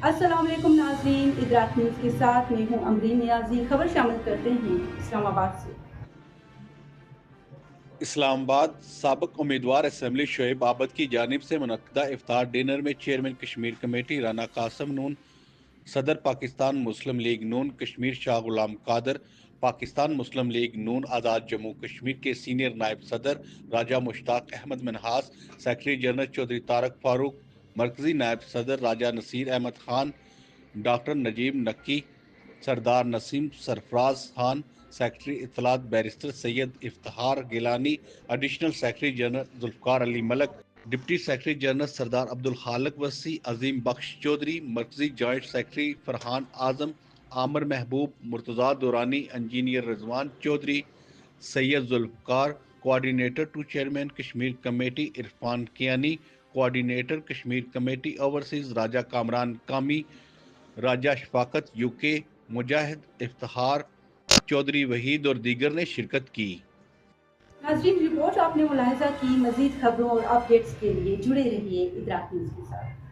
अस्सलाम वालेकुम नाज़रीन, इदराक न्यूज़ के साथ मैं हूँ अमरीन नियाज़ी। खबर शामिल करते हैं इस्लामाबाद से। इस्लामाबाद साबिक उम्मीदवार असम्बली शोएब आबद की जानिब से मुनक्किदा इफ्तार डिनर में चेयरमैन कश्मीर कमेटी राना कासम नून, सदर पाकिस्तान मुस्लिम लीग नून कश्मीर शाह गुलाम कादर, पाकिस्तान मुस्लिम लीग नून आज़ाद जम्मू कश्मीर के सीनियर नायब सदर राजा मुश्ताक अहमद मिनहास, सेक्रेटरी जनरल चौधरी तारक फारूक, मरकजी नायब सदर राजा नसीर अहमद खान, डॉक्टर नजीब नक्की, सरदार नसीम सरफराज खान, सेक्रेटरी इतलात barrister Syed Iftikhar Gilani, additional secretary general Zulfiqar Ali Malik, deputy secretary general Sardar Abdul Khaliq Wasi, Azeem Bakhsh Chaudhry, मरकजी joint secretary Farhan Azam, Aamir Mehboob, Murtaza Durrani, engineer Rizwan Chaudhry, Syed Zulfiqar, coordinator to chairman Kashmir committee Irfan Kiyani, coordinator Kashmir committee overseas Raja Kamran Kami, Raja Shafaqat UK, Mujahid Iftikhar Chaudhry Waheed और दीगर ने शिरकत की। नाज़रीन, रिपोर्ट आपने मुलाहिजा की। मज़ीद खबरों और अपडेट्स के लिए जुड़े रहिए इदराक न्यूज़ के साथ।